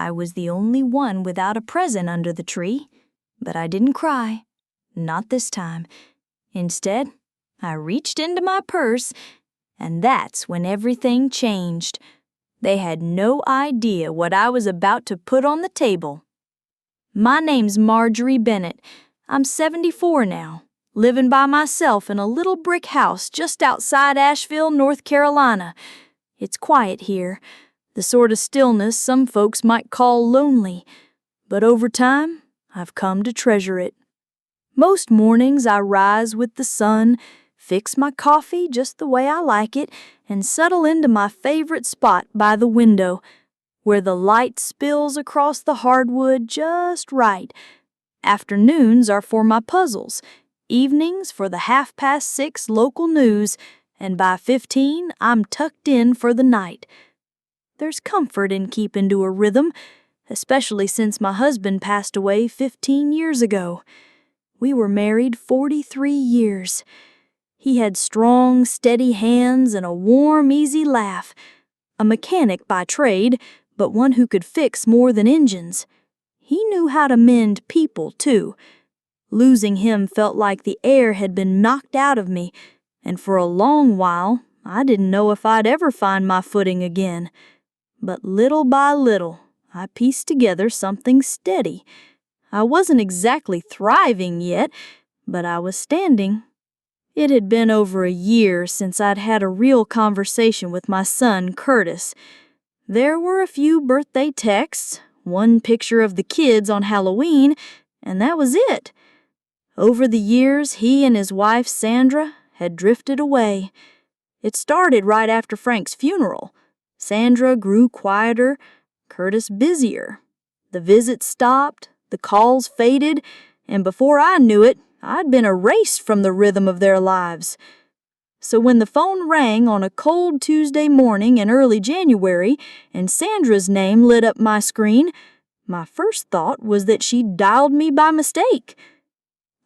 I was the only one without a present under the tree, but I didn't cry. Not this time. Instead, I reached into my purse, and that's when everything changed. They had no idea what I was about to put on the table. My name's Marjorie Bennett. I'm 74 now, living by myself in a little brick house just outside Asheville, North Carolina. It's quiet here, the sort of stillness some folks might call lonely, but over time, I've come to treasure it. Most mornings I rise with the sun, fix my coffee just the way I like it, and settle into my favorite spot by the window, where the light spills across the hardwood just right. Afternoons are for my puzzles, evenings for the 6:30 local news, and by 15 I'm tucked in for the night. There's comfort in keeping to a rhythm, especially since my husband passed away 15 years ago. We were married 43 years. He had strong, steady hands and a warm, easy laugh. A mechanic by trade, but one who could fix more than engines. He knew how to mend people, too. Losing him felt like the air had been knocked out of me, and for a long while, I didn't know if I'd ever find my footing again. But little by little, I pieced together something steady. I wasn't exactly thriving yet, but I was standing. It had been over a year since I'd had a real conversation with my son, Curtis. There were a few birthday texts, one picture of the kids on Halloween, and that was it. Over the years, he and his wife, Sandra, had drifted away. It started right after Frank's funeral. Sandra grew quieter, Curtis busier. The visits stopped, the calls faded, and before I knew it, I'd been erased from the rhythm of their lives. So when the phone rang on a cold Tuesday morning in early January and Sandra's name lit up my screen, my first thought was that she'd dialed me by mistake.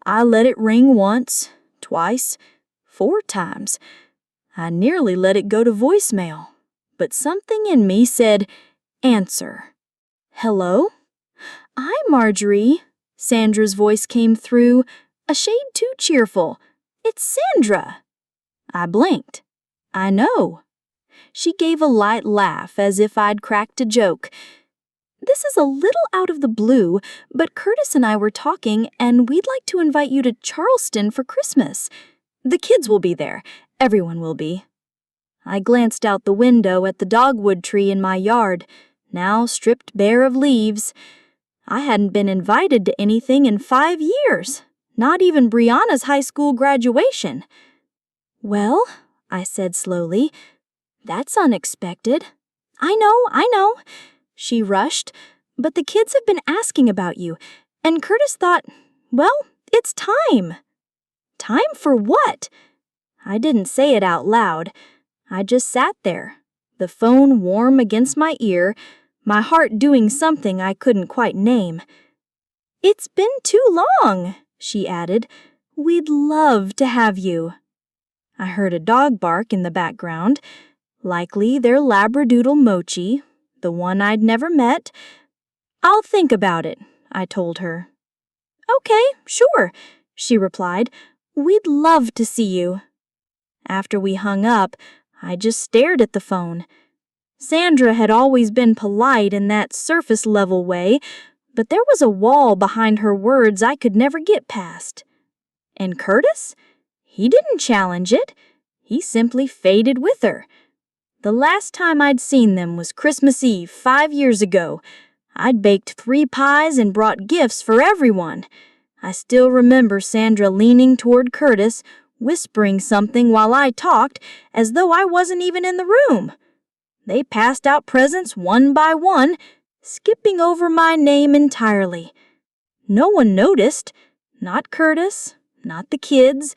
I let it ring once, twice, 4 times. I nearly let it go to voicemail, but something in me said, "Answer." "Hello?" "I'm Marjorie." Sandra's voice came through, a shade too cheerful. "It's Sandra." I blinked. "I know." She gave a light laugh as if I'd cracked a joke. "This is a little out of the blue, but Curtis and I were talking, and we'd like to invite you to Charleston for Christmas. The kids will be there. Everyone will be." I glanced out the window at the dogwood tree in my yard, now stripped bare of leaves. I hadn't been invited to anything in 5 years, not even Brianna's high school graduation. "Well," I said slowly, "that's unexpected." I know," she rushed, "but the kids have been asking about you, and Curtis thought, well, it's time." "Time for what?" I didn't say it out loud. I just sat there, the phone warm against my ear, my heart doing something I couldn't quite name. "It's been too long," she added. "We'd love to have you." I heard a dog bark in the background, likely their Labradoodle Mochi, the one I'd never met. "I'll think about it," I told her. "Okay, sure," she replied. "We'd love to see you." After we hung up, I just stared at the phone. Sandra had always been polite in that surface-level way, but there was a wall behind her words I could never get past. And Curtis? He didn't challenge it. He simply faded with her. The last time I'd seen them was Christmas Eve 5 years ago. I'd baked 3 pies and brought gifts for everyone. I still remember Sandra leaning toward Curtis, whispering something while I talked, as though I wasn't even in the room. They passed out presents one by one, skipping over my name entirely. No one noticed, not Curtis, not the kids.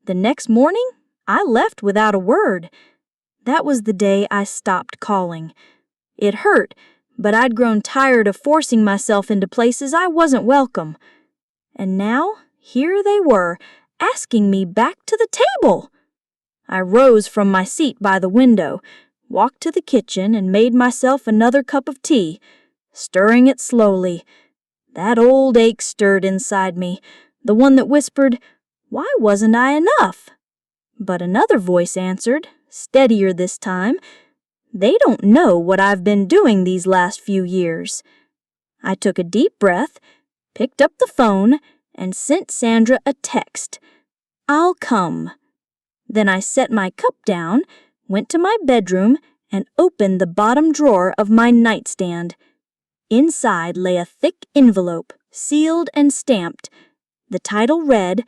The next morning, I left without a word. That was the day I stopped calling. It hurt, but I'd grown tired of forcing myself into places I wasn't welcome. And now, here they were, asking me back to the table. I rose from my seat by the window, walked to the kitchen and made myself another cup of tea. stirring it slowly. That old ache stirred inside me, the one that whispered, "Why wasn't I enough?" But another voice answered, steadier this time, "They don't know what I've been doing these last few years." I took a deep breath, picked up the phone, and sent Sandra a text. "I'll come." Then I set my cup down, went to my bedroom, and opened the bottom drawer of my nightstand. Inside lay a thick envelope, sealed and stamped. The title read,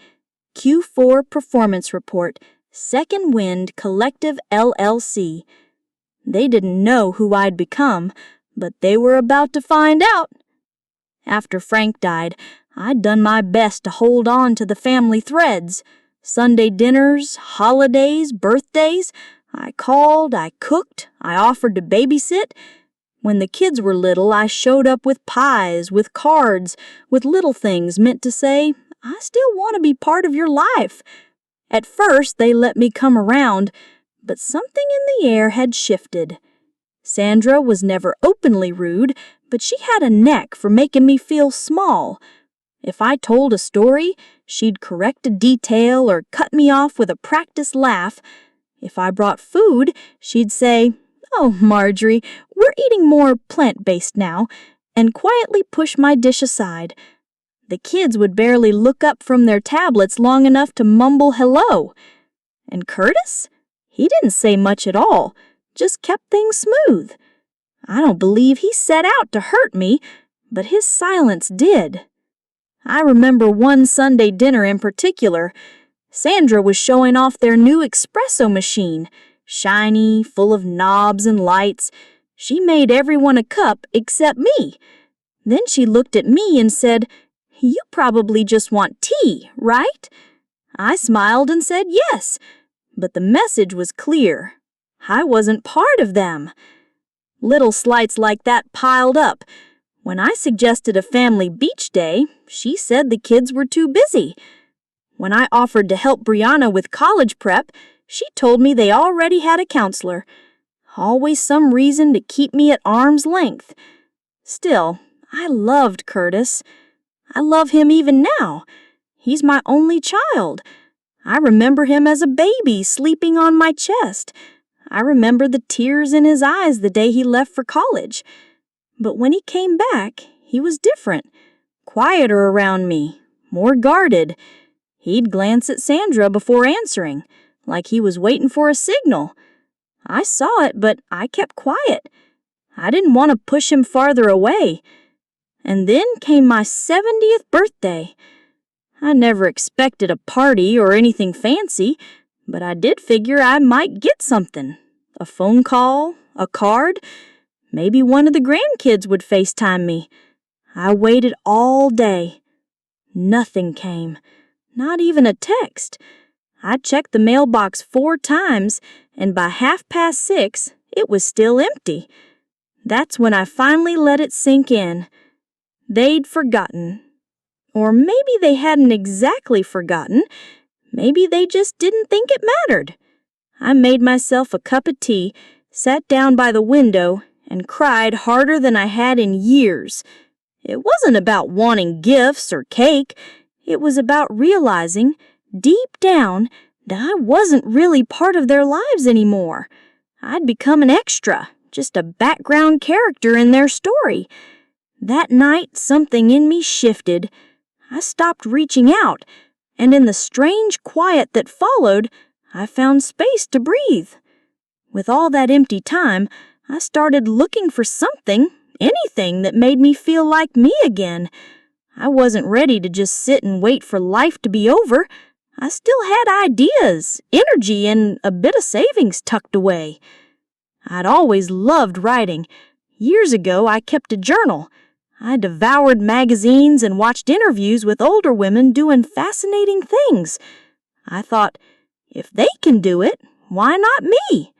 Q4 Performance Report, Second Wind Collective LLC. They didn't know who I'd become, but they were about to find out. After Frank died, I'd done my best to hold on to the family threads. Sunday dinners, holidays, birthdays, I called, I cooked, I offered to babysit. When the kids were little, I showed up with pies, with cards, with little things meant to say, "I still want to be part of your life." At first, they let me come around, but something in the air had shifted. Sandra was never openly rude, but she had a knack for making me feel small. If I told a story, she'd correct a detail or cut me off with a practiced laugh. If I brought food, she'd say, "Oh, Marjorie, we're eating more plant-based now," and quietly push my dish aside. The kids would barely look up from their tablets long enough to mumble hello. And Curtis? He didn't say much at all, just kept things smooth. I don't believe he set out to hurt me, but his silence did. I remember one Sunday dinner in particular. Sandra was showing off their new espresso machine, shiny, full of knobs and lights. She made everyone a cup except me. Then she looked at me and said, "You probably just want tea, right?" I smiled and said yes, but the message was clear. I wasn't part of them. Little slights like that piled up. When I suggested a family beach day, she said the kids were too busy. When I offered to help Brianna with college prep, she told me they already had a counselor. Always some reason to keep me at arm's length. Still, I loved Curtis. I love him even now. He's my only child. I remember him as a baby sleeping on my chest. I remember the tears in his eyes the day he left for college. But when he came back, he was different. Quieter around me, more guarded. He'd glance at Sandra before answering, like he was waiting for a signal. I saw it, but I kept quiet. I didn't want to push him farther away. And then came my 70th birthday. I never expected a party or anything fancy, but I did figure I might get something. A phone call, a card, maybe one of the grandkids would FaceTime me. I waited all day. Nothing came, not even a text. I checked the mailbox 4 times, and by 6:30, it was still empty. That's when I finally let it sink in. They'd forgotten. Or maybe they hadn't exactly forgotten. Maybe they just didn't think it mattered. I made myself a cup of tea, sat down by the window, and cried harder than I had in years. It wasn't about wanting gifts or cake. It was about realizing, deep down, that I wasn't really part of their lives anymore. I'd become an extra, just a background character in their story. That night, something in me shifted. I stopped reaching out, and in the strange quiet that followed, I found space to breathe. With all that empty time, I started looking for something, anything that made me feel like me again. I wasn't ready to just sit and wait for life to be over. I still had ideas, energy, and a bit of savings tucked away. I'd always loved writing. Years ago, I kept a journal. I devoured magazines and watched interviews with older women doing fascinating things. I thought, if they can do it, why not me?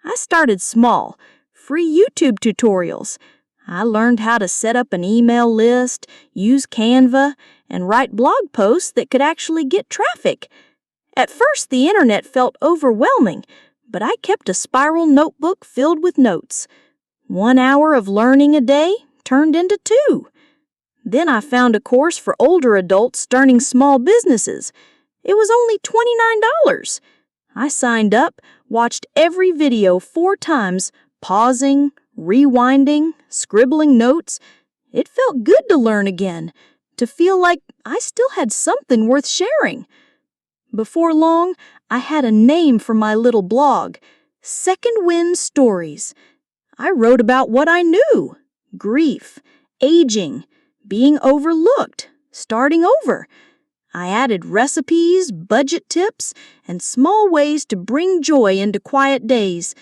I started small, free YouTube tutorials. I learned how to set up an email list, use Canva, and write blog posts that could actually get traffic. At first, the internet felt overwhelming, but I kept a spiral notebook filled with notes. 1 hour of learning a day turned into 2. Then I found a course for older adults starting small businesses. It was only $29. I signed up, watched every video 4 times, pausing, rewinding, scribbling notes. It felt good to learn again, to feel like I still had something worth sharing. Before long, I had a name for my little blog, Second Wind Stories. I wrote about what I knew: grief, aging, being overlooked, starting over. I added recipes, budget tips, and small ways to bring joy into quiet days.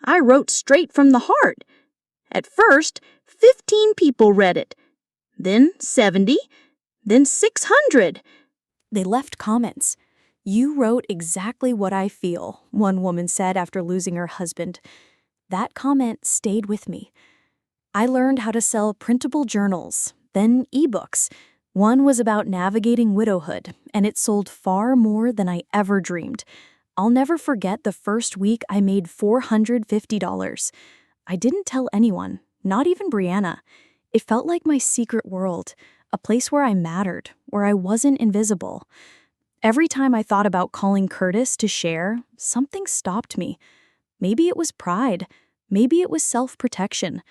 I wrote straight from the heart. At first, 15 people read it, then 70, then 600. They left comments. "You wrote exactly what I feel," one woman said after losing her husband. That comment stayed with me. I learned how to sell printable journals, then ebooks. One was about navigating widowhood, and it sold far more than I ever dreamed. I'll never forget the first week I made $450. I didn't tell anyone, not even Brianna. It felt like my secret world, a place where I mattered, where I wasn't invisible. Every time I thought about calling Curtis to share, something stopped me. Maybe it was pride. Maybe it was self-protection.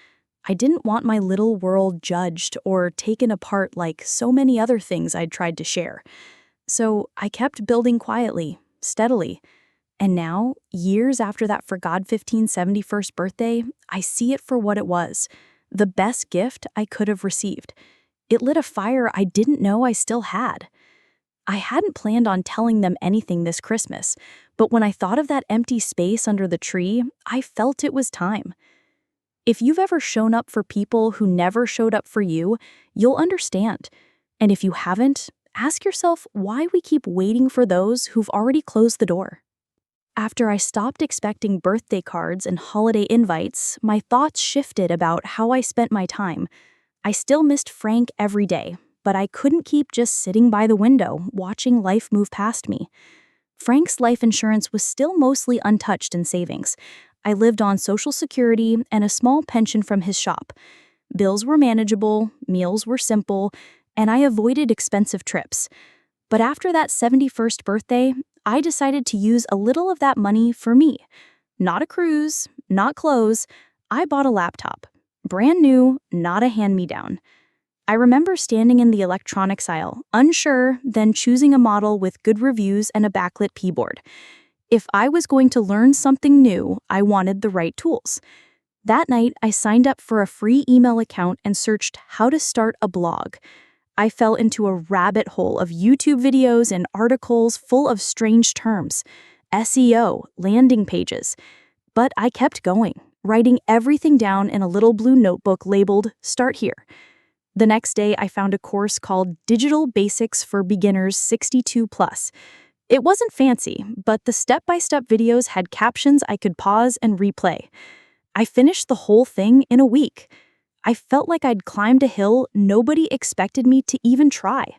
I didn't want my little world judged or taken apart like so many other things I'd tried to share. So I kept building quietly, steadily. And now, years after that For God 1571st birthday, I see it for what it was: the best gift I could have received. It lit a fire I didn't know I still had. I hadn't planned on telling them anything this Christmas, but when I thought of that empty space under the tree, I felt it was time. If you've ever shown up for people who never showed up for you, you'll understand. And if you haven't, ask yourself why we keep waiting for those who've already closed the door. After I stopped expecting birthday cards and holiday invites, my thoughts shifted about how I spent my time. I still missed Frank every day, but I couldn't keep just sitting by the window, watching life move past me. Frank's life insurance was still mostly untouched in savings. I lived on Social Security and a small pension from his shop. Bills were manageable, meals were simple, and I avoided expensive trips. But after that 71st birthday, I decided to use a little of that money for me. Not a cruise, not clothes. I bought a laptop. Brand new, not a hand-me-down. I remember standing in the electronics aisle, unsure, then choosing a model with good reviews and a backlit keyboard. If I was going to learn something new, I wanted the right tools. That night, I signed up for a free email account and searched how to start a blog. I fell into a rabbit hole of YouTube videos and articles full of strange terms: SEO, landing pages. But I kept going, writing everything down in a little blue notebook labeled "Start Here." The next day, I found a course called Digital Basics for Beginners 62+. It wasn't fancy, but the step-by-step videos had captions I could pause and replay. I finished the whole thing in a week. I felt like I'd climbed a hill nobody expected me to even try.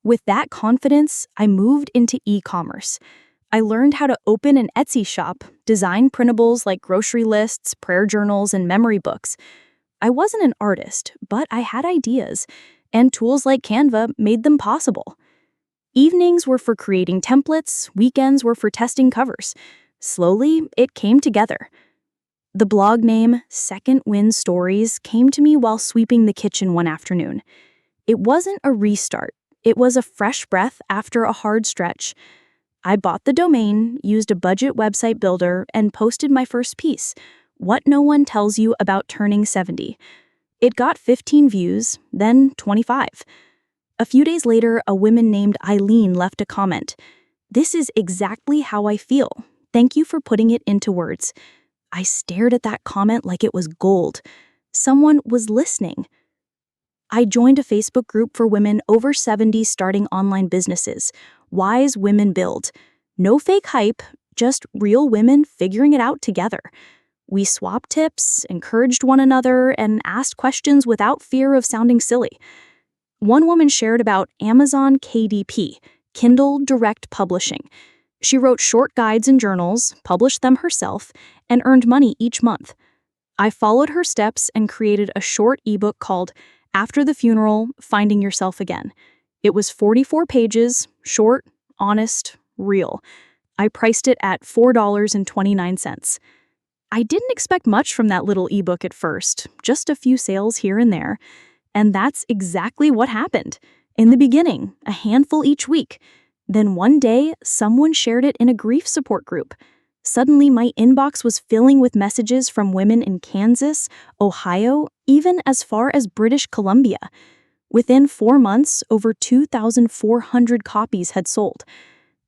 With that confidence, I moved into e-commerce. I learned how to open an Etsy shop, design printables like grocery lists, prayer journals, and memory books. I wasn't an artist, but I had ideas, and tools like Canva made them possible. Evenings were for creating templates, weekends were for testing covers. Slowly, it came together. The blog name, Second Wind Stories, came to me while sweeping the kitchen one afternoon. It wasn't a restart. It was a fresh breath after a hard stretch. I bought the domain, used a budget website builder, and posted my first piece, What No One Tells You About Turning 70. It got 15 views, then 25. A few days later, a woman named Eileen left a comment. "This is exactly how I feel. Thank you for putting it into words." I stared at that comment like it was gold. Someone was listening. I joined a Facebook group for women over 70 starting online businesses. Wise Women Build. No fake hype, just real women figuring it out together. We swapped tips, encouraged one another, and asked questions without fear of sounding silly. One woman shared about Amazon KDP, Kindle Direct Publishing. She wrote short guides and journals, published them herself, and earned money each month. I followed her steps and created a short ebook called After the Funeral, Finding Yourself Again. It was 44 pages, short, honest, real. I priced it at $4.29. I didn't expect much from that little ebook at first, just a few sales here and there. And that's exactly what happened. In the beginning, a handful each week. Then one day, someone shared it in a grief support group. Suddenly, my inbox was filling with messages from women in Kansas, Ohio, even as far as British Columbia. Within 4 months, over 2,400 copies had sold.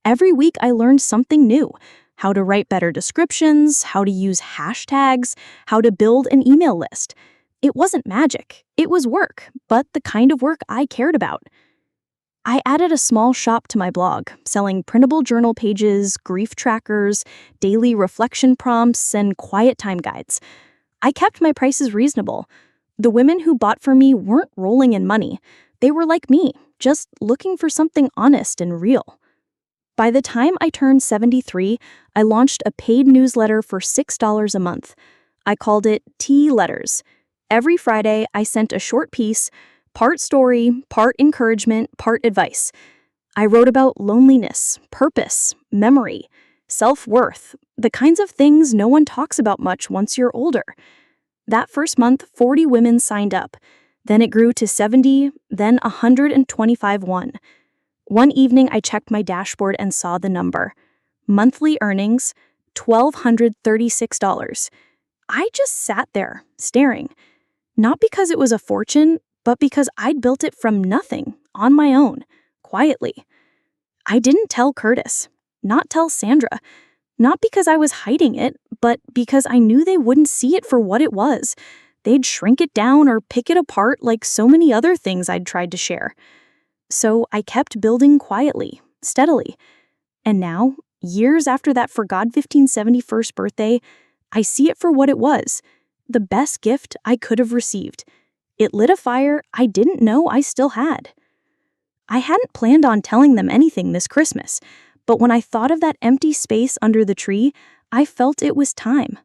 Every week, I learned something new: how to write better descriptions, how to use hashtags, how to build an email list. It wasn't magic, it was work, but the kind of work I cared about. I added a small shop to my blog, selling printable journal pages, grief trackers, daily reflection prompts, and quiet time guides. I kept my prices reasonable. The women who bought from me weren't rolling in money. They were like me, just looking for something honest and real. By the time I turned 73, I launched a paid newsletter for $6 a month. I called it Tea Letters. Every Friday, I sent a short piece, part story, part encouragement, part advice. I wrote about loneliness, purpose, memory, self-worth, the kinds of things no one talks about much once you're older. That first month, 40 women signed up. Then it grew to 70, then 125 won. One evening, I checked my dashboard and saw the number. Monthly earnings, $1,236. I just sat there, staring. Not because it was a fortune, but because I'd built it from nothing, on my own, quietly. I didn't tell Curtis, not tell Sandra, not because I was hiding it, but because I knew they wouldn't see it for what it was. They'd shrink it down or pick it apart like so many other things I'd tried to share. So I kept building quietly, steadily. And now, years after that forgot 1571st birthday, I see it for what it was, the best gift I could have received. It lit a fire I didn't know I still had. I hadn't planned on telling them anything this Christmas, but when I thought of that empty space under the tree, I felt it was time.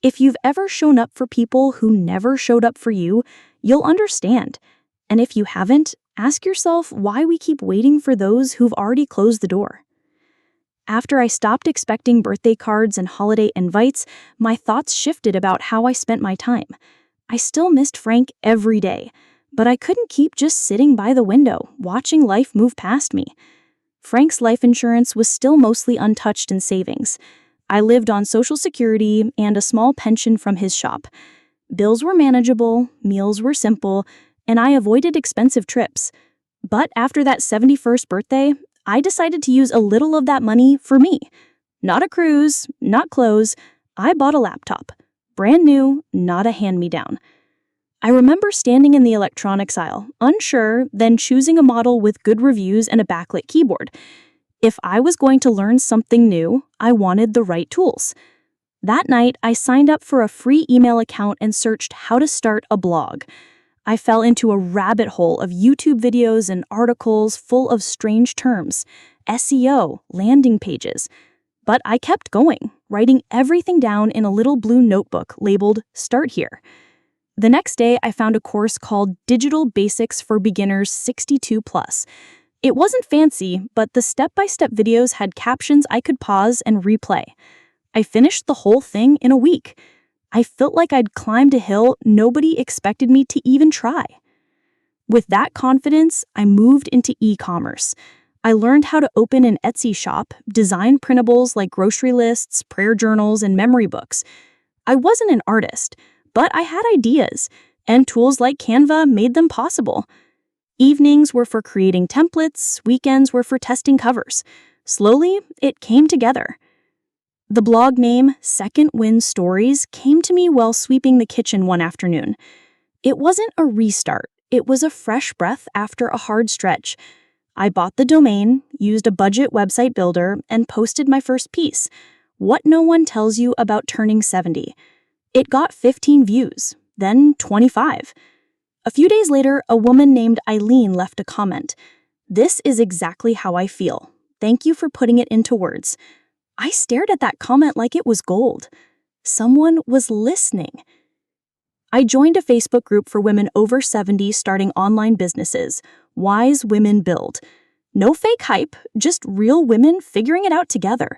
If you've ever shown up for people who never showed up for you, you'll understand. And if you haven't, ask yourself why we keep waiting for those who've already closed the door. After I stopped expecting birthday cards and holiday invites, my thoughts shifted about how I spent my time. I still missed Frank every day, but I couldn't keep just sitting by the window, watching life move past me. Frank's life insurance was still mostly untouched in savings. I lived on Social Security and a small pension from his shop. Bills were manageable, meals were simple, and I avoided expensive trips. But after that 71st birthday, I decided to use a little of that money for me. Not a cruise, not clothes. I bought a laptop. Brand new, not a hand-me-down. I remember standing in the electronics aisle, unsure, then choosing a model with good reviews and a backlit keyboard. If I was going to learn something new, I wanted the right tools. That night, I signed up for a free email account and searched how to start a blog. I fell into a rabbit hole of YouTube videos and articles full of strange terms, SEO, landing pages. But I kept going, writing everything down in a little blue notebook labeled Start Here. The next day, I found a course called Digital Basics for Beginners 62+. It wasn't fancy, but the step-by-step videos had captions I could pause and replay. I finished the whole thing in a week. I felt like I'd climbed a hill nobody expected me to even try. With that confidence, I moved into e-commerce. I learned how to open an Etsy shop, design printables like grocery lists, prayer journals, and memory books. I wasn't an artist, but I had ideas, and tools like Canva made them possible. Evenings were for creating templates, weekends were for testing covers. Slowly, it came together. The blog name, Second Wind Stories, came to me while sweeping the kitchen one afternoon. It wasn't a restart, it was a fresh breath after a hard stretch. I bought the domain, used a budget website builder, and posted my first piece, What No One Tells You About Turning 70. It got 15 views, then 25. A few days later, a woman named Eileen left a comment. This is exactly how I feel. Thank you for putting it into words. I stared at that comment like it was gold. Someone was listening. I joined a Facebook group for women over 70 starting online businesses, Wise Women Build. No fake hype, just real women figuring it out together.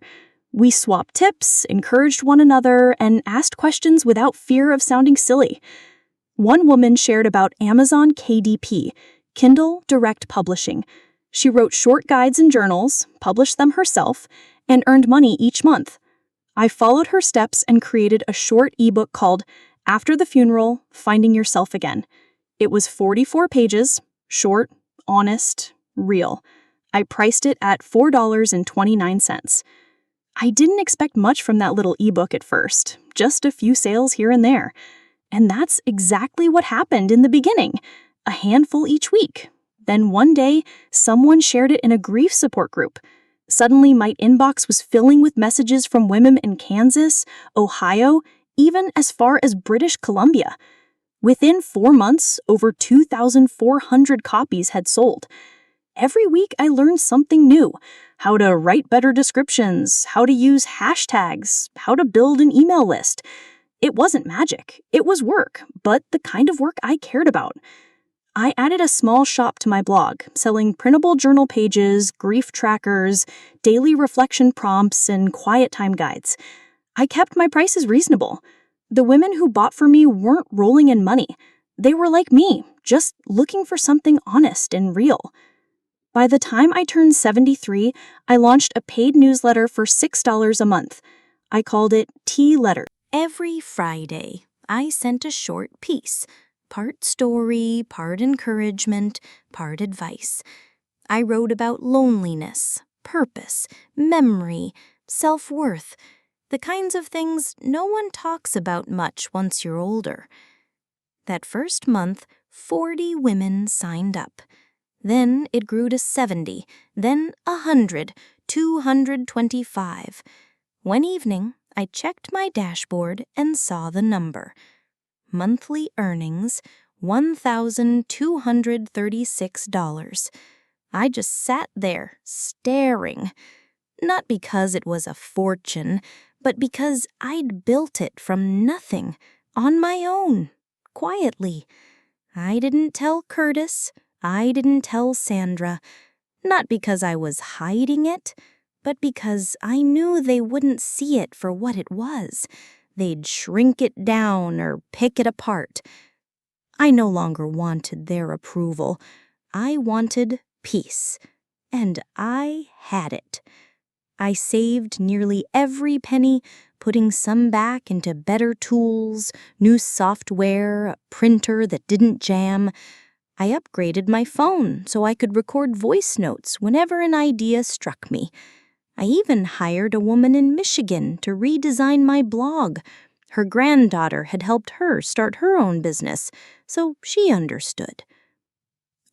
We swapped tips, encouraged one another, and asked questions without fear of sounding silly. One woman shared about Amazon KDP, Kindle Direct Publishing. She wrote short guides and journals, published them herself, and earned money each month. I followed her steps and created a short ebook called After the Funeral, Finding Yourself Again. It was 44 pages, short, honest, real. I priced it at $4.29. I didn't expect much from that little ebook at first, just a few sales here and there. And that's exactly what happened in the beginning, a handful each week. Then one day, someone shared it in a grief support group. Suddenly, my inbox was filling with messages from women in Kansas, Ohio, even as far as British Columbia. Within 4 months, over 2,400 copies had sold. Every week, I learned something new: how to write better descriptions, how to use hashtags, how to build an email list. It wasn't magic, it was work, but the kind of work I cared about. I added a small shop to my blog, selling printable journal pages, grief trackers, daily reflection prompts, and quiet time guides. I kept my prices reasonable. The women who bought from me weren't rolling in money. They were like me, just looking for something honest and real. By the time I turned 73, I launched a paid newsletter for $6 a month. I called it Tea Letter. Every Friday, I sent a short piece, part story, part encouragement, part advice. I wrote about loneliness, purpose, memory, self-worth, the kinds of things no one talks about much once you're older. That first month, 40 women signed up. Then it grew to 70, then 100, 225. One evening, I checked my dashboard and saw the number. Monthly earnings, $1,236. I just sat there, staring. Not because it was a fortune, but because I'd built it from nothing, on my own, quietly. I didn't tell Curtis, I didn't tell Sandra, not because I was hiding it, but because I knew they wouldn't see it for what it was. They'd shrink it down or pick it apart. I no longer wanted their approval. I wanted peace. And I had it. I saved nearly every penny, putting some back into better tools, new software, a printer that didn't jam. I upgraded my phone so I could record voice notes whenever an idea struck me. I even hired a woman in Michigan to redesign my blog. Her granddaughter had helped her start her own business, so she understood.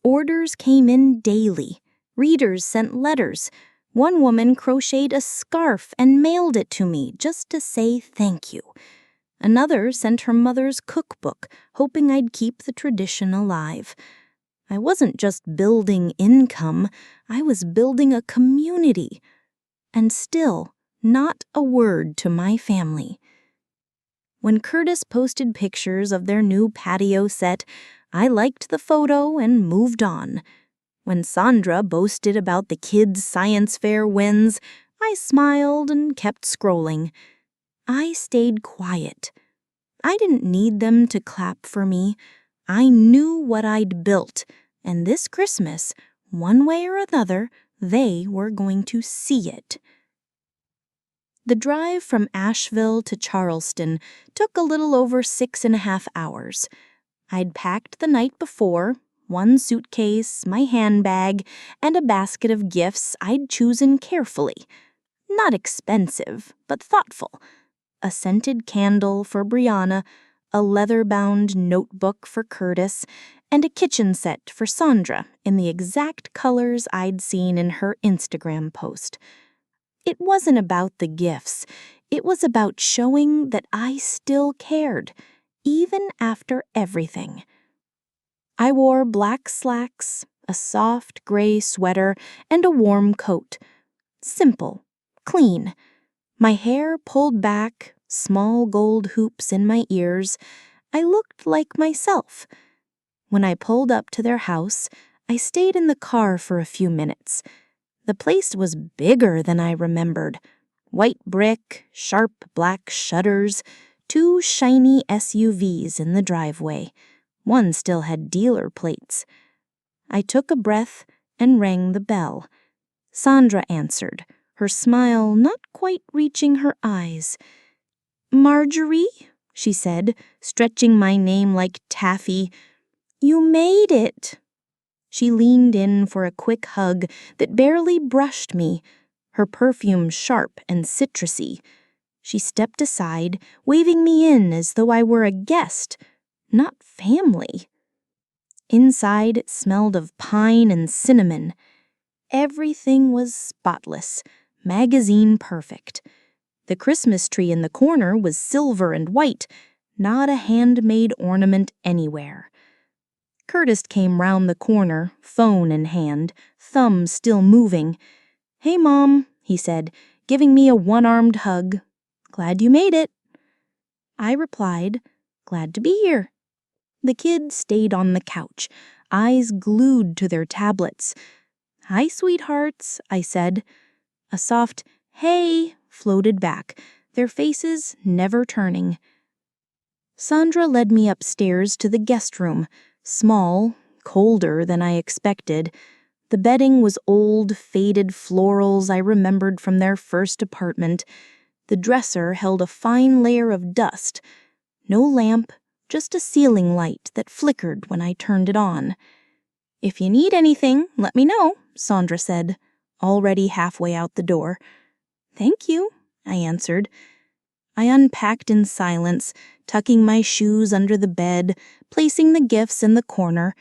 Orders came in daily. Readers sent letters. One woman crocheted a scarf and mailed it to me just to say thank you. Another sent her mother's cookbook, hoping I'd keep the tradition alive. I wasn't just building income, I was building a community. And still, not a word to my family. When Curtis posted pictures of their new patio set, I liked the photo and moved on. When Sandra boasted about the kids' science fair wins, I smiled and kept scrolling. I stayed quiet. I didn't need them to clap for me. I knew what I'd built, and this Christmas, one way or another, they were going to see it. The drive from Asheville to Charleston took a little over 6.5 hours. I'd packed the night before, one suitcase, my handbag, and a basket of gifts I'd chosen carefully. Not expensive, but thoughtful. A scented candle for Brianna, a leather-bound notebook for Curtis, and a kitchen set for Sandra in the exact colors I'd seen in her Instagram post. It wasn't about the gifts. It was about showing that I still cared, even after everything. I wore black slacks, a soft gray sweater, and a warm coat. Simple, clean. My hair pulled back, small gold hoops in my ears. I looked like myself. When I pulled up to their house, I stayed in the car for a few minutes. The place was bigger than I remembered. White brick, sharp black shutters, 2 shiny SUVs in the driveway. One still had dealer plates. I took a breath and rang the bell. Sandra answered, her smile not quite reaching her eyes. "Marjorie," she said, stretching my name like taffy, "you made it." She leaned in for a quick hug that barely brushed me, her perfume sharp and citrusy. She stepped aside, waving me in as though I were a guest, not family. Inside it smelled of pine and cinnamon. Everything was spotless, magazine perfect. The Christmas tree in the corner was silver and white, not a handmade ornament anywhere. Curtis came round the corner, phone in hand, thumb still moving. "Hey, Mom," he said, giving me a one-armed hug. "Glad you made it." I replied, "Glad to be here." The kids stayed on the couch, eyes glued to their tablets. "Hi, sweethearts," I said. A soft, "Hey," floated back, their faces never turning. Sandra led me upstairs to the guest room, small, colder than I expected. The bedding was old, faded florals I remembered from their first apartment. The dresser held a fine layer of dust. No lamp, just a ceiling light that flickered when I turned it on. "If you need anything, let me know," Sandra said, already halfway out the door. "Thank you," I answered. I unpacked in silence, tucking my shoes under the bed, placing the gifts in the corner.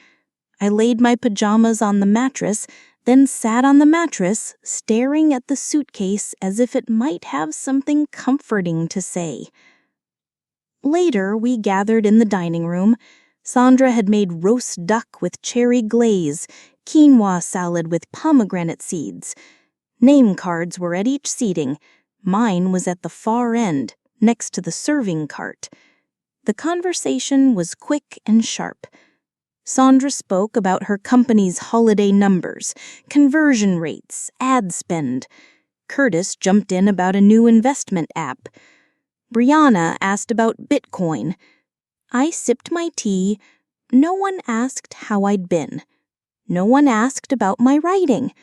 I laid my pajamas on the mattress, then sat on the mattress, staring at the suitcase as if it might have something comforting to say. Later, we gathered in the dining room. Sandra had made roast duck with cherry glaze, quinoa salad with pomegranate seeds. Name cards were at each seating. Mine was at the far end, next to the serving cart. The conversation was quick and sharp. Sandra spoke about her company's holiday numbers, conversion rates, ad spend. Curtis jumped in about a new investment app. Brianna asked about Bitcoin. I sipped my tea. No one asked how I'd been. No one asked about my writing.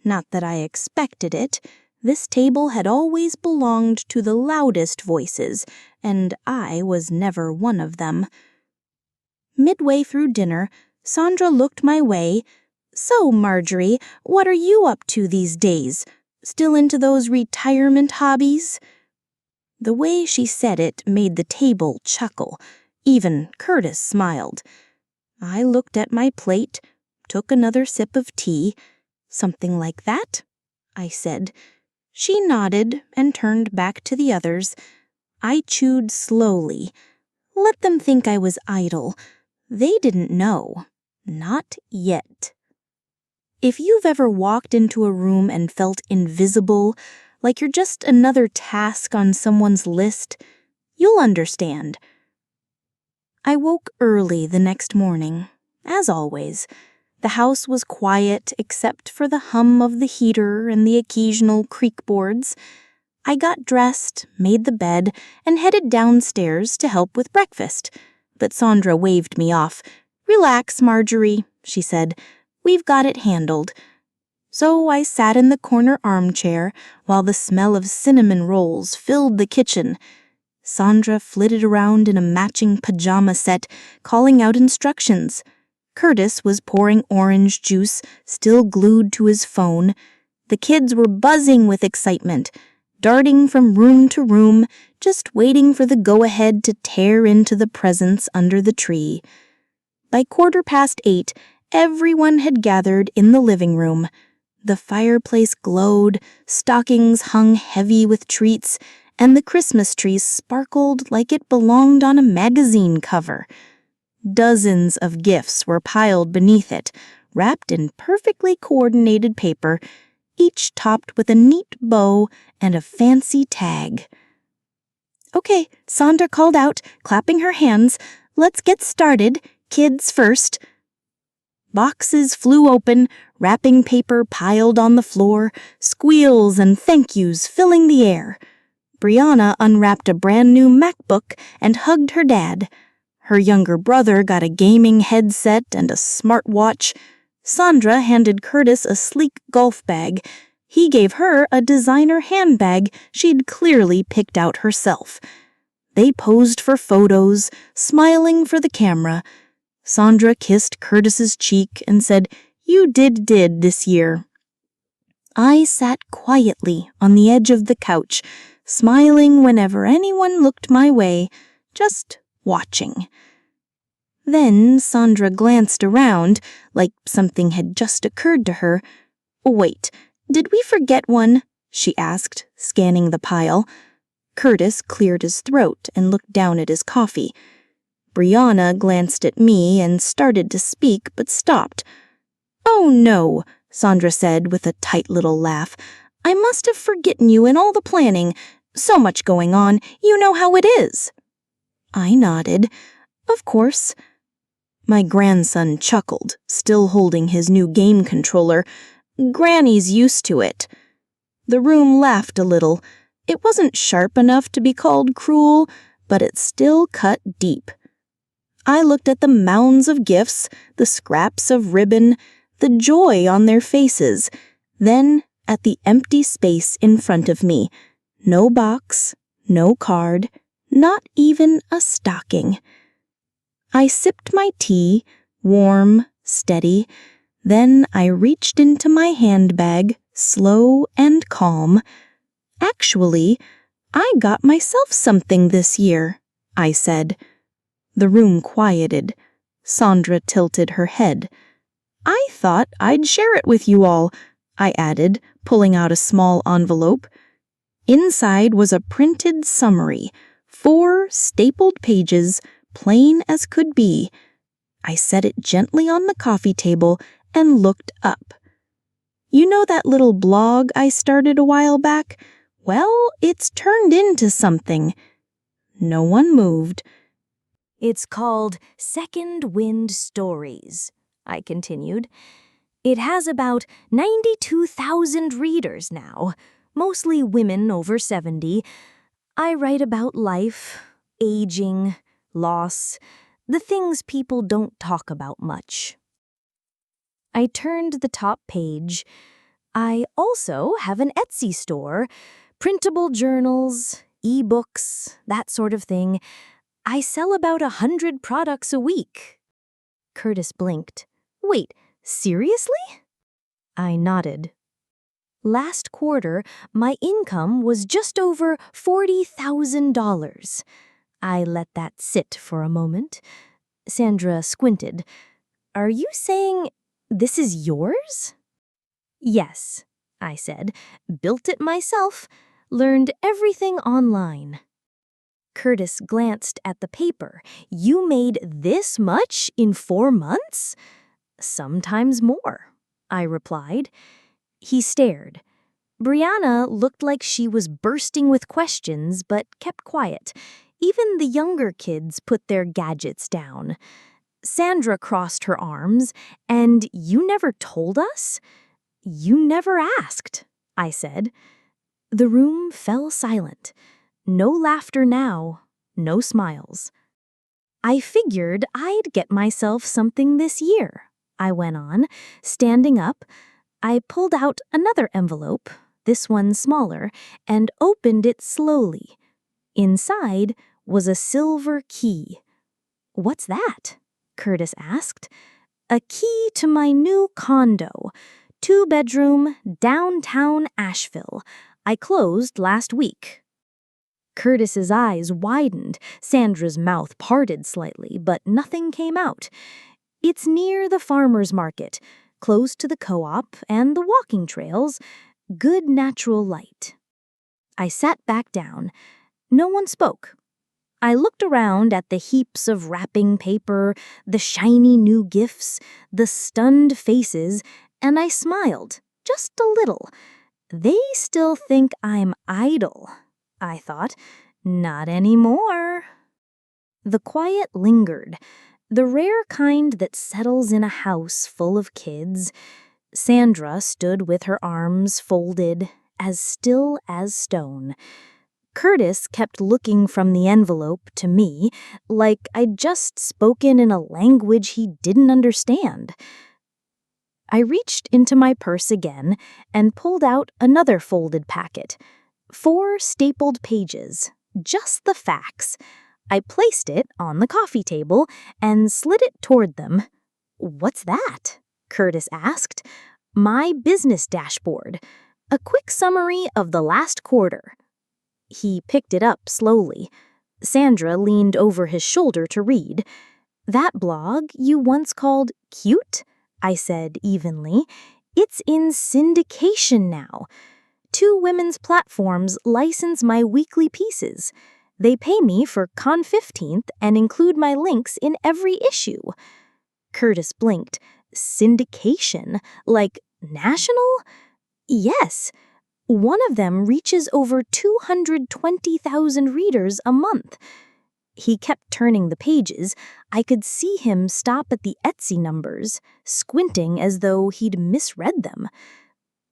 Not that I expected it. This table had always belonged to the loudest voices, and I was never one of them. Midway through dinner, Sandra looked my way. "So, Marjorie, what are you up to these days? Still into those retirement hobbies?" The way she said it made the table chuckle. Even Curtis smiled. I looked at my plate, took another sip of tea. "Something like that?" I said. She nodded and turned back to the others. I chewed slowly. Let them think I was idle. They didn't know. Not yet. If you've ever walked into a room and felt invisible, like you're just another task on someone's list, you'll understand. I woke early the next morning, as always. The house was quiet except for the hum of the heater and the occasional creak boards. I got dressed, made the bed, and headed downstairs to help with breakfast. But Sandra waved me off. "Relax, Marjorie," she said. "We've got it handled." So I sat in the corner armchair while the smell of cinnamon rolls filled the kitchen. Sandra flitted around in a matching pajama set, calling out instructions. Curtis was pouring orange juice, still glued to his phone. The kids were buzzing with excitement, darting from room to room, just waiting for the go-ahead to tear into the presents under the tree. By 8:15, everyone had gathered in the living room. The fireplace glowed, stockings hung heavy with treats, and the Christmas tree sparkled like it belonged on a magazine cover. Dozens of gifts were piled beneath it, wrapped in perfectly coordinated paper, each topped with a neat bow and a fancy tag. Okay, Sandra called out, clapping her hands. Let's get started. Kids first. Boxes flew open, wrapping paper piled on the floor, squeals and thank yous filling the air. Brianna unwrapped a brand new MacBook and hugged her dad. Her younger brother got a gaming headset and a smartwatch. Sandra handed Curtis a sleek golf bag. He gave her a designer handbag she'd clearly picked out herself. They posed for photos, smiling for the camera. Sandra kissed Curtis's cheek and said, "You did this year." I sat quietly on the edge of the couch, smiling whenever anyone looked my way, just watching. Then Sandra glanced around, like something had just occurred to her. "Wait, did we forget one?" she asked, scanning the pile. Curtis cleared his throat and looked down at his coffee. Brianna glanced at me and started to speak, but stopped. "Oh no," Sandra said with a tight little laugh. "I must have forgotten you in all the planning. So much going on, you know how it is." I nodded. "Of course." My grandson chuckled, still holding his new game controller. "Granny's used to it." The room laughed a little. It wasn't sharp enough to be called cruel, but it still cut deep. I looked at the mounds of gifts, the scraps of ribbon, the joy on their faces, then at the empty space in front of me. No box, no card, not even a stocking. I sipped my tea, warm, steady. Then I reached into my handbag, slow and calm. "Actually, I got myself something this year," I said. The room quieted. Sandra tilted her head. "I thought I'd share it with you all," I added, pulling out a small envelope. Inside was a printed summary, 4 stapled pages, plain as could be. I set it gently on the coffee table and looked up. "You know that little blog I started a while back? Well, it's turned into something." No one moved. It's called Second Wind Stories, I continued. It has about 92,000 readers now, mostly women over 70. I write about life, aging, loss, the things people don't talk about much. I turned the top page. I also have an Etsy store, printable journals, e-books, that sort of thing. I sell about 100 products a week. Curtis blinked. "Wait, seriously?" I nodded. Last quarter, my income was just over $40,000. I let that sit for a moment. Sandra squinted. "Are you saying this is yours?" "Yes," I said. "Built it myself. Learned everything online." Curtis glanced at the paper. "You made this much in 4 months?" "Sometimes more," I replied. He stared. Brianna looked like she was bursting with questions, but kept quiet. Even the younger kids put their gadgets down. Sandra crossed her arms. "And you never told us?" "You never asked," I said. The room fell silent. No laughter now, no smiles. "I figured I'd get myself something this year," I went on, standing up. I pulled out another envelope, this one smaller, and opened it slowly. Inside was a silver key. "What's that?" Curtis asked. "A key to my new condo, 2-bedroom, downtown Asheville. I closed last week." Curtis's eyes widened. Sandra's mouth parted slightly, but nothing came out. "It's near the farmer's market, close to the co-op and the walking trails. Good natural light." I sat back down. No one spoke. I looked around at the heaps of wrapping paper, the shiny new gifts, the stunned faces, and I smiled, just a little. They still think I'm idle, I thought. Not anymore. The quiet lingered, the rare kind that settles in a house full of kids. Sandra stood with her arms folded, as still as stone. Curtis kept looking from the envelope to me, like I'd just spoken in a language he didn't understand. I reached into my purse again and pulled out another folded packet. 4 stapled pages, just the facts. I placed it on the coffee table and slid it toward them. "What's that?" Curtis asked. "My business dashboard. A quick summary of the last quarter." He picked it up slowly. Sandra leaned over his shoulder to read. "That blog you once called cute?" I said evenly. "It's in syndication now. 2 women's platforms license my weekly pieces. They pay me for Con 15th and include my links in every issue." Curtis blinked. "Syndication? Like national?" "Yes. One of them reaches over 220,000 readers a month." He kept turning the pages. I could see him stop at the Etsy numbers, squinting as though he'd misread them.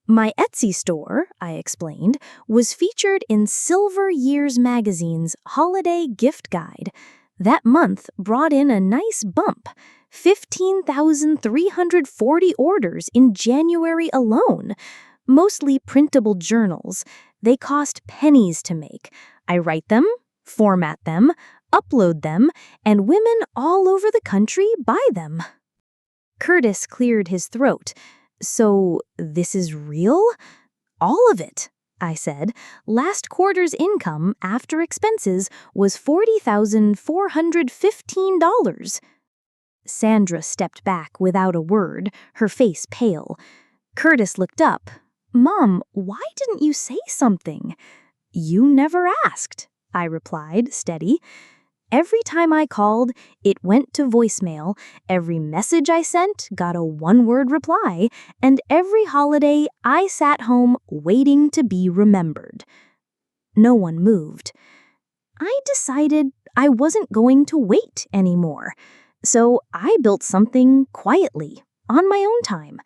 "My Etsy store," I explained, "was featured in Silver Years magazine's holiday gift guide. That month brought in a nice bump, 15,340 orders in January alone. Mostly printable journals. They cost pennies to make. I write them, format them, upload them, and women all over the country buy them." Curtis cleared his throat. "So this is real?" "All of it," I said. "Last quarter's income after expenses was $40,415. Sandra stepped back without a word, her face pale. Curtis looked up. "Mom, why didn't you say something?" "You never asked," I replied, steady. "Every time I called, it went to voicemail. Every message I sent got a 1-word reply, and every holiday I sat home waiting to be remembered." No one moved. I decided I wasn't going to wait anymore. So I built something quietly, on my own time.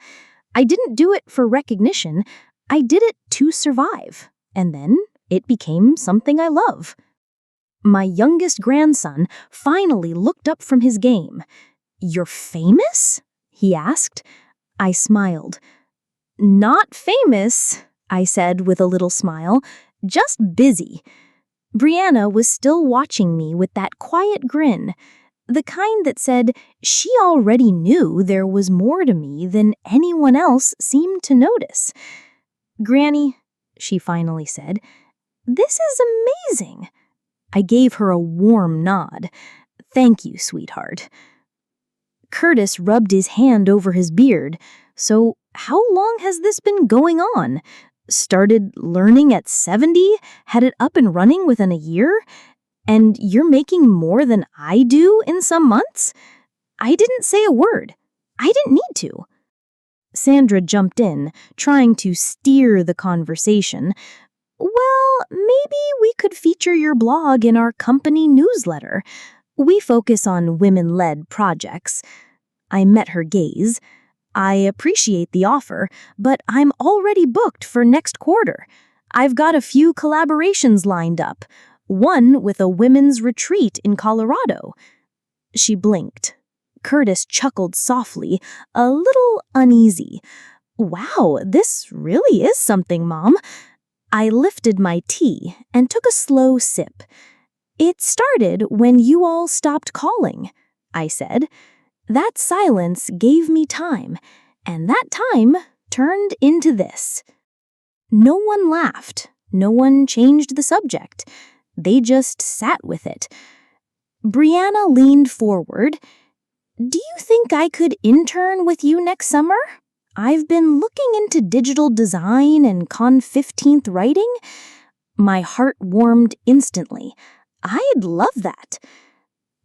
I didn't do it for recognition. I did it to survive. And then it became something I love. My youngest grandson finally looked up from his game. "You're famous?" he asked. I smiled. "Not famous," I said with a little smile, "just busy." Brianna was still watching me with that quiet grin, the kind that said she already knew there was more to me than anyone else seemed to notice. "Granny," she finally said, "this is amazing." I gave her a warm nod. "Thank you, sweetheart." Curtis rubbed his hand over his beard. "So how long has this been going on? Started learning at 70, had it up and running within a year? And you're making more than I do in some months?" I didn't say a word. I didn't need to. Sandra jumped in, trying to steer the conversation. "Well, maybe we could feature your blog in our company newsletter. We focus on women-led projects." I met her gaze. "I appreciate the offer, but I'm already booked for next quarter. I've got a few collaborations lined up, one with a women's retreat in Colorado." She blinked. Curtis chuckled softly, a little uneasy. "Wow, this really is something, Mom." I lifted my tea and took a slow sip. "It started when you all stopped calling," I said. "That silence gave me time, and that time turned into this." No one laughed. No one changed the subject. They just sat with it. Brianna leaned forward. "Do you think I could intern with you next summer? I've been looking into digital design and Con 15th writing." My heart warmed instantly. I'd love that.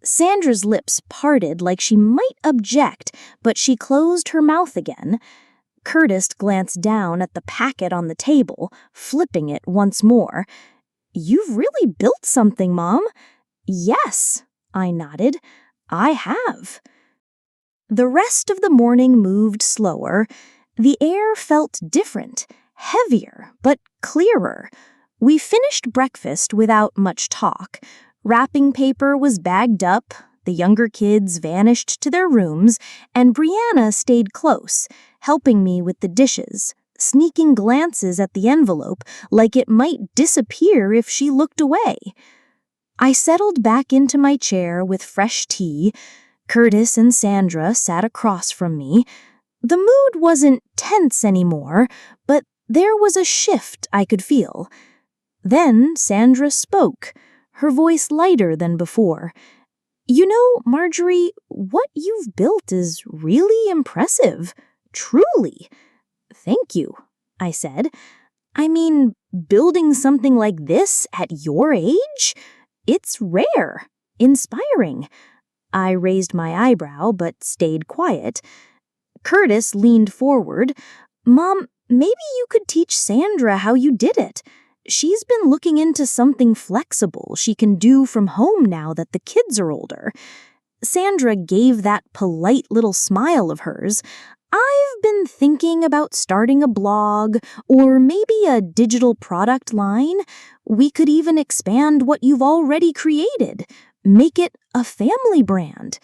Sandra's lips parted like she might object, but she closed her mouth again. Curtis glanced down at the packet on the table, flipping it once more. You've really built something, Mom. Yes, I nodded. I have. The rest of the morning moved slower. The air felt different, heavier, but clearer. We finished breakfast without much talk. Wrapping paper was bagged up, the younger kids vanished to their rooms, and Brianna stayed close, helping me with the dishes, sneaking glances at the envelope like it might disappear if she looked away. I settled back into my chair with fresh tea. Curtis and Sandra sat across from me. The mood wasn't tense anymore, but there was a shift I could feel. Then Sandra spoke, her voice lighter than before. You know, Marjorie, what you've built is really impressive. Truly. Thank you, I said. I mean, building something like this at your age? It's rare, inspiring. I raised my eyebrow but stayed quiet. Curtis leaned forward. Mom, maybe you could teach Sandra how you did it. She's been looking into something flexible she can do from home now that the kids are older. Sandra gave that polite little smile of hers. I've been thinking about starting a blog or maybe a digital product line. We could even expand what you've already created. Make it a family brand.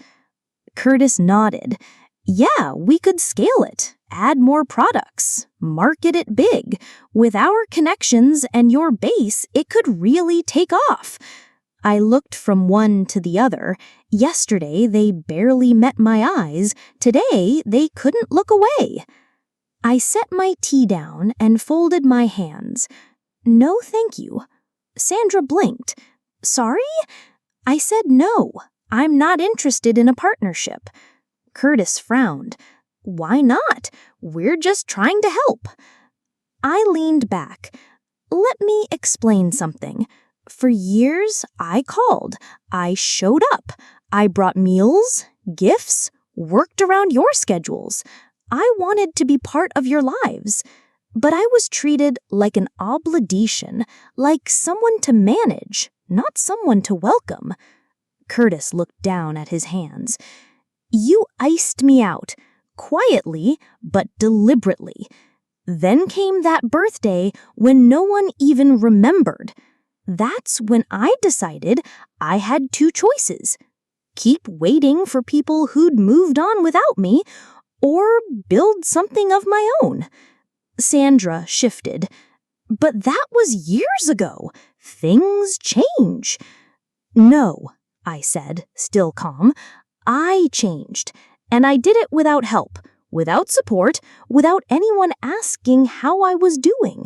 Curtis nodded. Yeah, we could scale it, add more products, market it big. With our connections and your base, it could really take off. I looked from one to the other. Yesterday, they barely met my eyes. Today, they couldn't look away. I set my tea down and folded my hands. No, thank you. Sandra blinked. Sorry? I said no. I'm not interested in a partnership. Curtis frowned. Why not? We're just trying to help. I leaned back. Let me explain something. For years, I called. I showed up. I brought meals, gifts, worked around your schedules. I wanted to be part of your lives. But I was treated like an obligation, like someone to manage, not someone to welcome. Curtis looked down at his hands. You iced me out, quietly but deliberately. Then came that birthday when no one even remembered. That's when I decided I had two choices. Keep waiting for people who'd moved on without me, or build something of my own. Sandra shifted. But that was years ago. Things change. No, I said, still calm. I changed, and I did it without help, without support, without anyone asking how I was doing.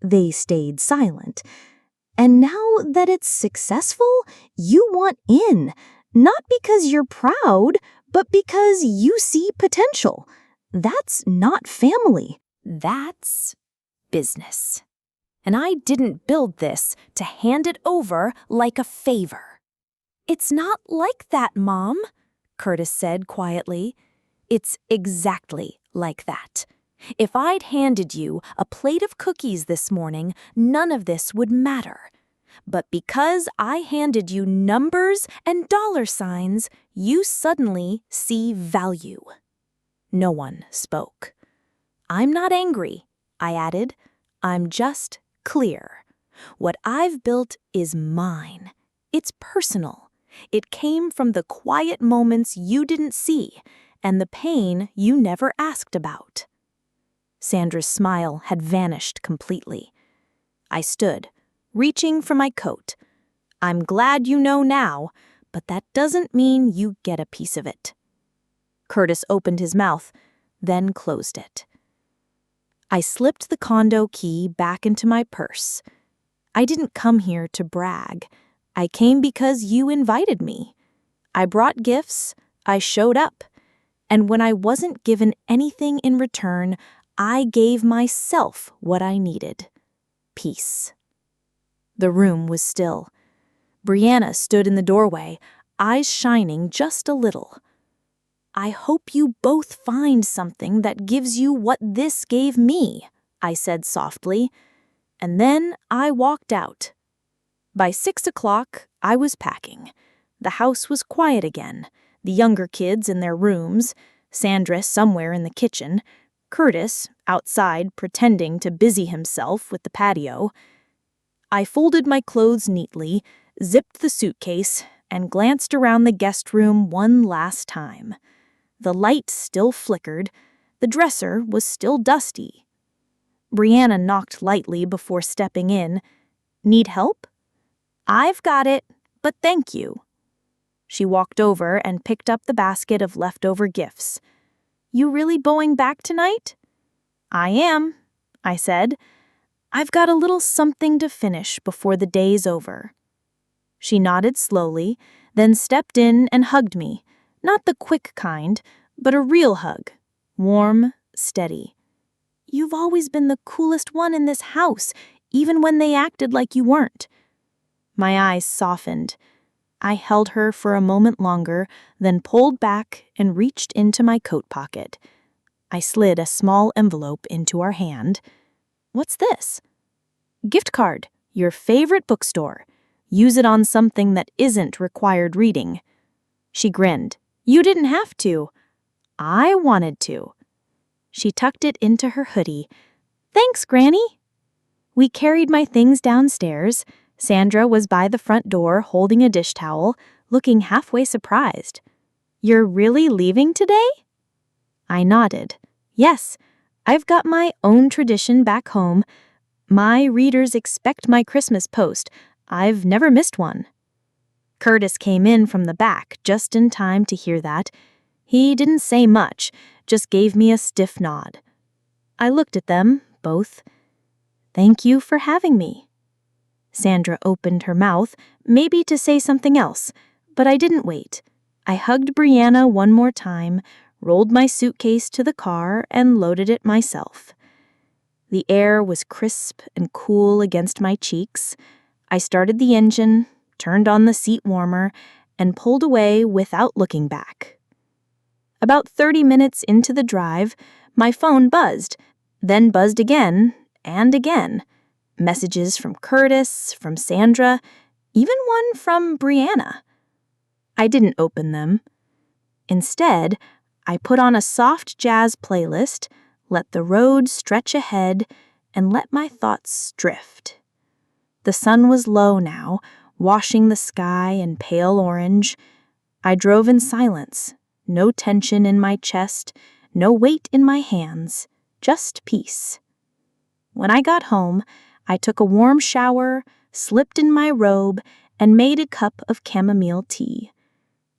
They stayed silent. And now that it's successful, you want in, not because you're proud, but because you see potential. That's not family. That's business. And I didn't build this to hand it over like a favor. It's not like that, Mom, Curtis said quietly. It's exactly like that. If I'd handed you a plate of cookies this morning, none of this would matter. But because I handed you numbers and dollar signs, you suddenly see value. No one spoke. I'm not angry, I added. I'm just clear. What I've built is mine. It's personal. It came from the quiet moments you didn't see and the pain you never asked about. Sandra's smile had vanished completely. I stood, reaching for my coat. I'm glad you know now, but that doesn't mean you get a piece of it. Curtis opened his mouth, then closed it. I slipped the condo key back into my purse. I didn't come here to brag. I came because you invited me. I brought gifts, I showed up, and when I wasn't given anything in return, I gave myself what I needed. Peace. The room was still. Brianna stood in the doorway, eyes shining just a little. I hope you both find something that gives you what this gave me, I said softly, and then I walked out. By 6 o'clock, I was packing. The house was quiet again, the younger kids in their rooms, Sandra somewhere in the kitchen, Curtis outside pretending to busy himself with the patio. I folded my clothes neatly, zipped the suitcase, and glanced around the guest room one last time. The light still flickered. The dresser was still dusty. Brianna knocked lightly before stepping in. "Need help?" "I've got it, but thank you." She walked over and picked up the basket of leftover gifts. "You really going back tonight?" "I am," I said. "I've got a little something to finish before the day's over." She nodded slowly, then stepped in and hugged me. Not the quick kind, but a real hug. Warm, steady. "You've always been the coolest one in this house, even when they acted like you weren't." My eyes softened. I held her for a moment longer, then pulled back and reached into my coat pocket. I slid a small envelope into our hand. "What's this?" "Gift card, your favorite bookstore. Use it on something that isn't required reading." She grinned. "You didn't have to." "I wanted to." She tucked it into her hoodie. "Thanks, Granny." We carried my things downstairs. Sandra was by the front door holding a dish towel, looking halfway surprised. "You're really leaving today?" I nodded. "Yes, I've got my own tradition back home. My readers expect my Christmas post. I've never missed one." Curtis came in from the back just in time to hear that. He didn't say much, just gave me a stiff nod. I looked at them, both. "Thank you for having me." Sandra opened her mouth, maybe to say something else, but I didn't wait. I hugged Brianna one more time, rolled my suitcase to the car, and loaded it myself. The air was crisp and cool against my cheeks. I started the engine, turned on the seat warmer, and pulled away without looking back. About 30 minutes into the drive, my phone buzzed, then buzzed again and again. Messages from Curtis, from Sandra, even one from Brianna. I didn't open them. Instead, I put on a soft jazz playlist, let the road stretch ahead, and let my thoughts drift. The sun was low now, washing the sky in pale orange. I drove in silence, no tension in my chest, no weight in my hands, just peace. When I got home, I took a warm shower, slipped in my robe, and made a cup of chamomile tea.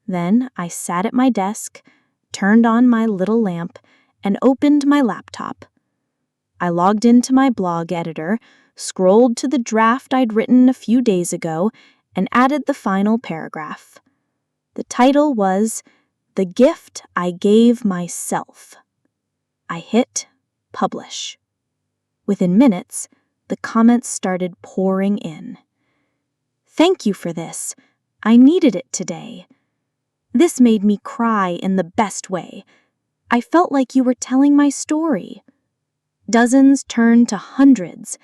Then I sat at my desk, turned on my little lamp, and opened my laptop. I logged into my blog editor, scrolled to the draft I'd written a few days ago, and added the final paragraph. The title was "The Gift I Gave Myself." I hit publish. Within minutes, the comments started pouring in. "Thank you for this. I needed it today. This made me cry in the best way. I felt like you were telling my story." Dozens turned to hundreds.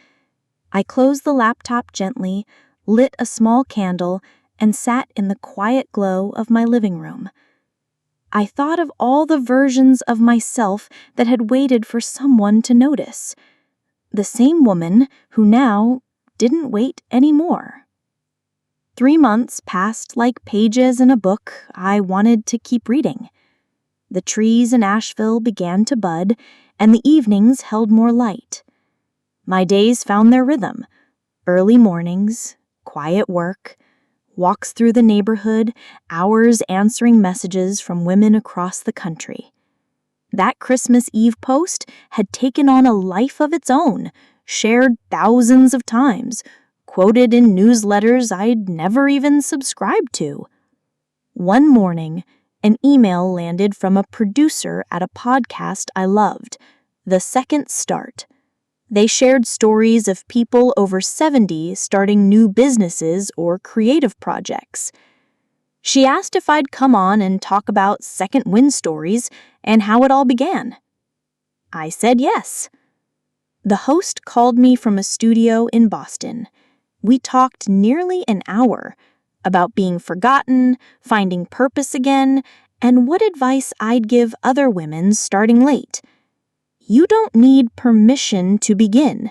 I closed the laptop gently, lit a small candle, and sat in the quiet glow of my living room. I thought of all the versions of myself that had waited for someone to notice. The same woman who now didn't wait anymore. 3 months passed like pages in a book I wanted to keep reading. The trees in Asheville began to bud, and the evenings held more light. My days found their rhythm: early mornings, quiet work, walks through the neighborhood, hours answering messages from women across the country. That Christmas Eve post had taken on a life of its own, shared thousands of times, quoted in newsletters I'd never even subscribed to. One morning, an email landed from a producer at a podcast I loved, The Second Start. They shared stories of people over 70 starting new businesses or creative projects. She asked if I'd come on and talk about second win stories and how it all began. I said yes. The host called me from a studio in Boston. We talked nearly an hour about being forgotten, finding purpose again, and what advice I'd give other women starting late. You don't need permission to begin.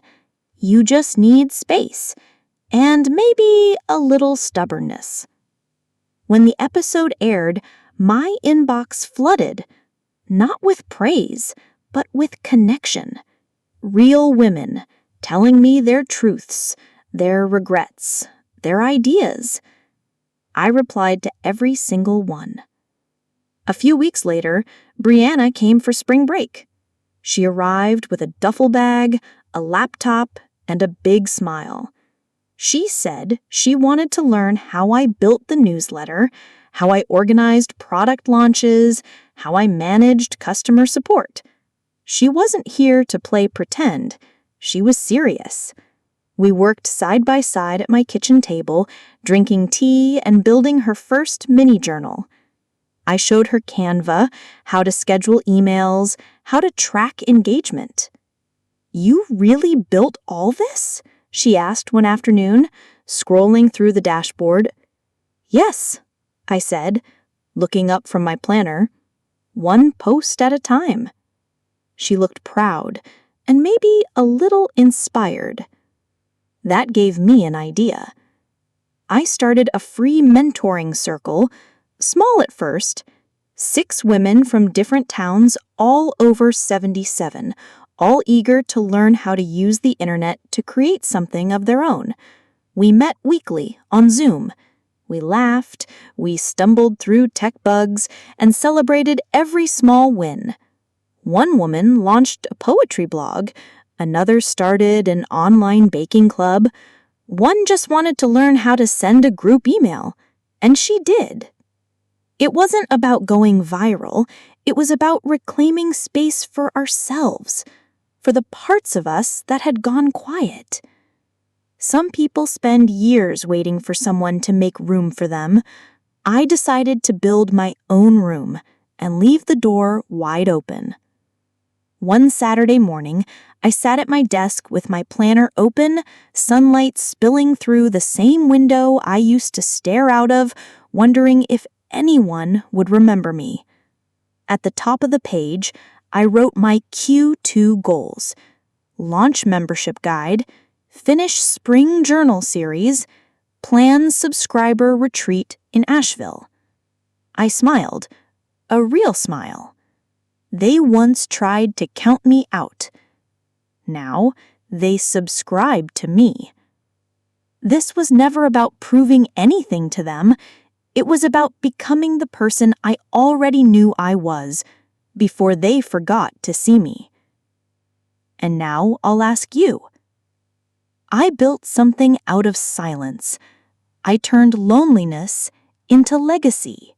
You just need space, and maybe a little stubbornness. When the episode aired, my inbox flooded, not with praise, but with connection. Real women telling me their truths, their regrets, their ideas. I replied to every single one. A few weeks later, Brianna came for spring break. She arrived with a duffel bag, a laptop, and a big smile. She said she wanted to learn how I built the newsletter, how I organized product launches, how I managed customer support. She wasn't here to play pretend. She was serious. We worked side by side at my kitchen table, drinking tea and building her first mini journal. I showed her Canva, how to schedule emails, how to track engagement. "You really built all this?" she asked one afternoon, scrolling through the dashboard. "Yes," I said, looking up from my planner, "one post at a time." She looked proud and maybe a little inspired. That gave me an idea. I started a free mentoring circle, small at first, 6 women from different towns all over 77, all eager to learn how to use the internet to create something of their own. We met weekly on Zoom. We laughed, we stumbled through tech bugs, and celebrated every small win. One woman launched a poetry blog, another started an online baking club, one just wanted to learn how to send a group email, and she did. It wasn't about going viral, it was about reclaiming space for ourselves, for the parts of us that had gone quiet. Some people spend years waiting for someone to make room for them. I decided to build my own room and leave the door wide open. One Saturday morning, I sat at my desk with my planner open, sunlight spilling through the same window I used to stare out of, wondering if anyone would remember me. At the top of the page, I wrote my Q2 goals: launch membership guide, finish spring journal series, plan subscriber retreat in Asheville. I smiled, a real smile. They once tried to count me out. Now, they subscribed to me. This was never about proving anything to them. It was about becoming the person I already knew I was before they forgot to see me. And now I'll ask you. I built something out of silence. I turned loneliness into legacy.